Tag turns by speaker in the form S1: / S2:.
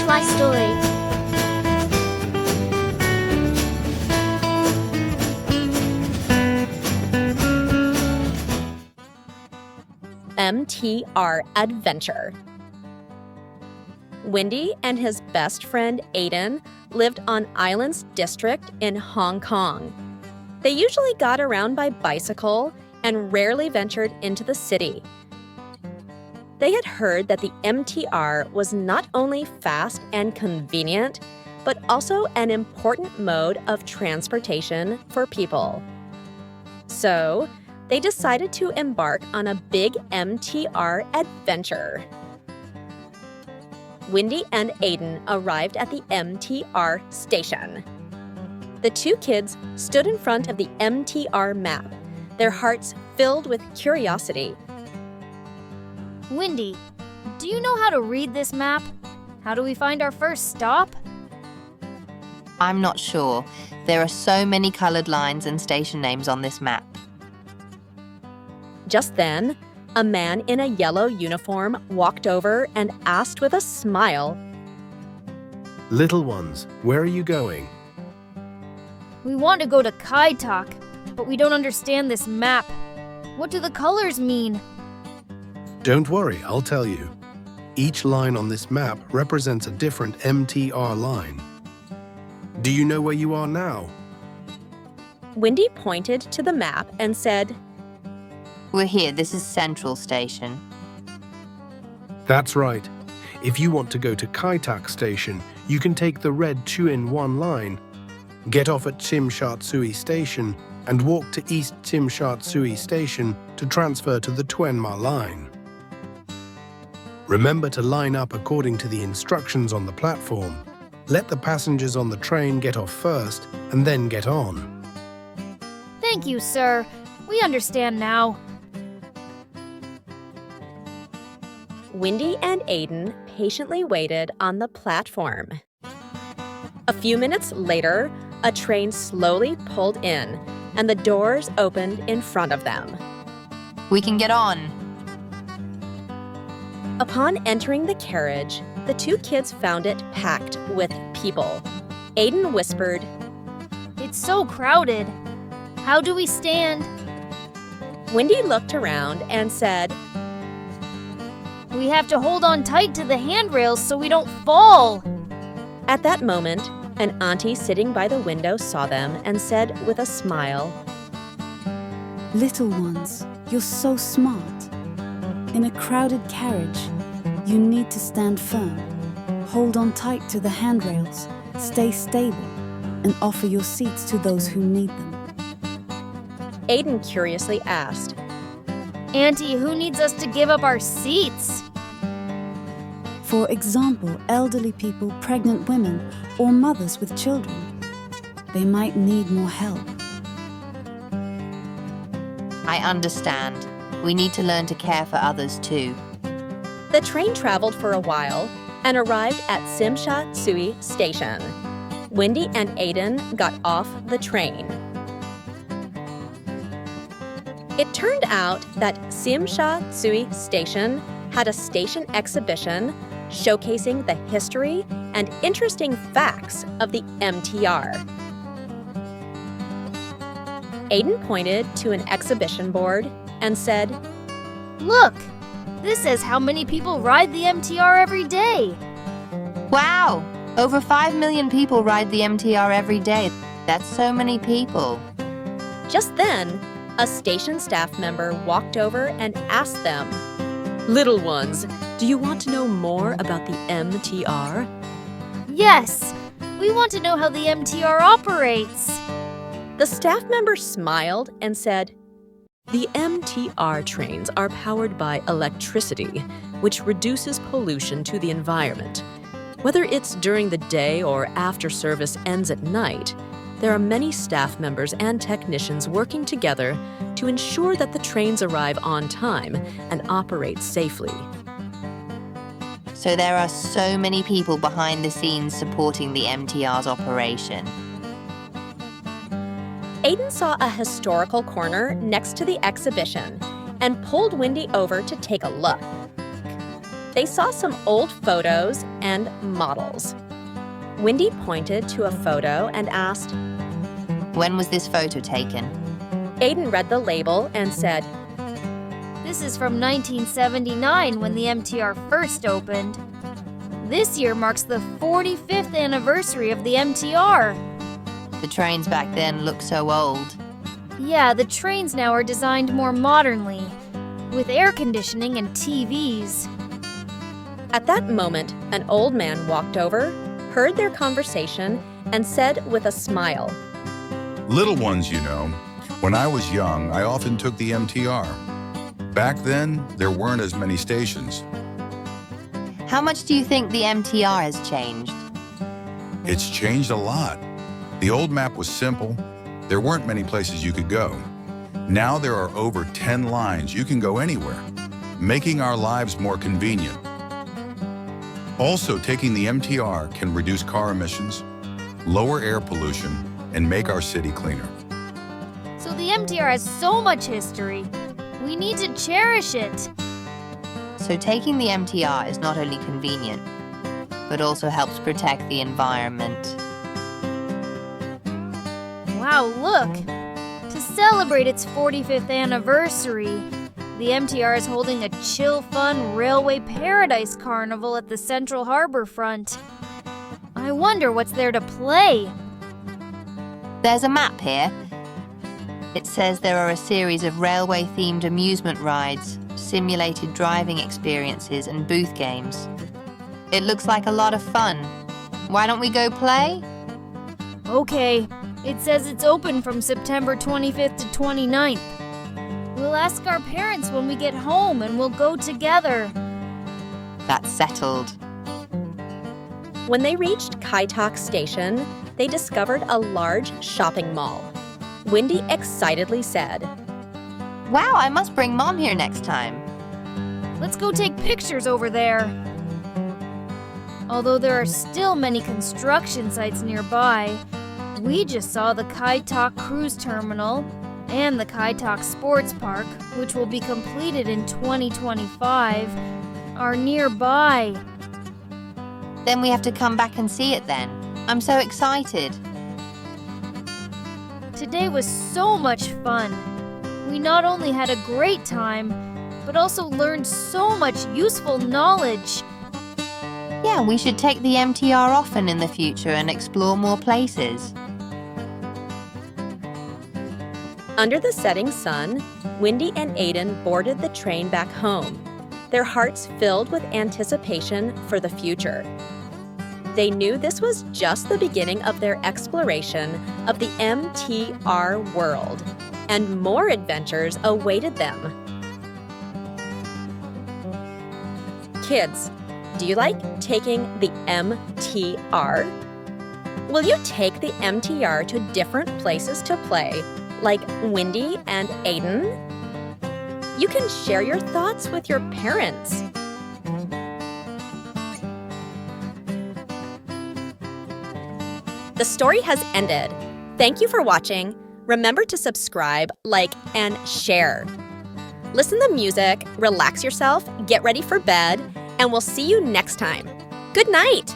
S1: my story.
S2: MTR Adventure. Wendy and his best friend Aiden lived on Islands District in Hong Kong. They usually got around by bicycle and rarely ventured into the city. They had heard that the MTR was not only fast and convenient, but also an important mode of transportation for people. So, they decided to embark on a big MTR adventure. Wendy and Aiden arrived at the MTR station. The two kids stood in front of the MTR map, their hearts filled with curiosity.
S1: Wendy, do you know how to read this map? How do we find our first stop?
S3: I'm not sure. There are so many colored lines and station names on this map.
S2: Just then, a man in a yellow uniform walked over and asked with a smile,
S4: Little ones, where are you going?
S1: We want to go to Kai Tak, but we don't understand this map. What do the colors mean?
S4: Don't worry, I'll tell you. Each line on this map represents a different MTR line. Do you know where you are now?
S2: Wendy pointed to the map and said,
S3: We're here. This is Central Station.
S4: That's right. If you want to go to Kai Tak Station, you can take the red 2-in-1 line, get off at Tsim Sha Tsui Station, and walk to East Tsim Sha Tsui Station to transfer to the Tuen Ma line. Remember to line up according to the instructions on the platform. Let the passengers on the train get off first and then get on.
S1: Thank you, sir. We understand now.
S2: Wendy and Aiden patiently waited on the platform. A few minutes later, a train slowly pulled in, and the doors opened in front of them.
S3: We can get on.
S2: Upon entering the carriage, the two kids found it packed with people. Aiden whispered,
S1: It's so crowded. How do we stand?
S2: Wendy looked around and said,
S1: We have to hold on tight to the handrails so we don't fall.
S2: At that moment, an auntie sitting by the window saw them and said with a smile,
S5: Little ones, you're so smart. In a crowded carriage, you need to stand firm, hold on tight to the handrails, stay stable, and offer your seats to those who need them.
S2: Aiden curiously asked,
S1: Auntie, who needs us to give up our seats?
S5: For example, elderly people, pregnant women, or mothers with children. They might need more help.
S3: I understand. We need to learn to care for others too.
S2: The train traveled for a while and arrived at Tsim Sha Tsui Station. Wendy and Aiden got off the train. It turned out that Tsim Sha Tsui Station had a station exhibition showcasing the history and interesting facts of the MTR. Aiden pointed to an exhibition board and said,
S1: Look, this says how many people ride the MTR every day.
S3: Wow! Over 5 million people ride the MTR every day. That's so many people.
S2: Just then, a station staff member walked over and asked them, Little ones, do you want to know more about the MTR?
S1: Yes, we want to know how the MTR operates.
S2: The staff member smiled and said, The MTR trains are powered by electricity, which reduces pollution to the environment. Whether it's during the day or after service ends at night, there are many staff members and technicians working together to ensure that the trains arrive on time and operate safely.
S3: So there are so many people behind the scenes supporting the MTR's operation.
S2: Aiden saw a historical corner next to the exhibition and pulled Wendy over to take a look. they saw some old photos and models. Wendy pointed to a photo and asked,
S3: When was this photo taken?
S2: Aiden read the label and said,
S1: This is from 1979 when the MTR first opened. This year marks the 45th anniversary of the MTR.
S3: The trains back then look so old.
S1: Yeah, the trains now are designed more modernly, with air conditioning and TVs.
S2: At that moment, an old man walked over, heard their conversation, and said with a smile,
S6: Little ones, you know. When I was young, I often took the MTR. Back then, there weren't as many stations.
S3: How much do you think the MTR has changed?
S6: It's changed a lot. The old map was simple. There weren't many places you could go. Now there are over 10 lines. You can go anywhere, making our lives more convenient. Also, taking the MTR can reduce car emissions, lower air pollution, and make our city cleaner.
S1: So the MTR has so much history. We need to cherish it.
S3: So taking the MTR is not only convenient, but also helps protect the environment.
S1: Wow, look! To celebrate its 45th anniversary, the MTR is holding a chill fun Railway Paradise Carnival at the Central Harbor Front. I wonder what's there to play.
S3: There's a map here. It says there are a series of railway-themed amusement rides, simulated driving experiences, and booth games. It looks like a lot of fun. Why don't we go play?
S1: Okay, it says it's open from September 25th to 29th. We'll ask our parents when we get home and we'll go together.
S3: That's settled.
S2: When they reached Kaitak Station, they discovered a large shopping mall. Wendy excitedly said,
S3: Wow, I must bring Mom here next time.
S1: Let's go take pictures over there. Although there are still many construction sites nearby, we just saw the Kaitak Cruise Terminal and the Kaitak Sports Park, which will be completed in 2025, are nearby.
S3: Then we have to come back and see it then. I'm so excited.
S1: Today was so much fun. We not only had a great time, but also learned so much useful knowledge.
S3: Yeah, we should take the MTR often in the future and explore more places.
S2: Under the setting sun, Wendy and Aiden boarded the train back home, their hearts filled with anticipation for the future. They knew this was just the beginning of their exploration of the MTR world, and more adventures awaited them. Kids, do you like taking the MTR? Will you take the MTR to different places to play, like Wendy and Aiden? You can share your thoughts with your parents. The story has ended. Thank you for watching. Remember to subscribe, like, and share. Listen to music, relax yourself, get ready for bed, and we'll see you next time. Good night!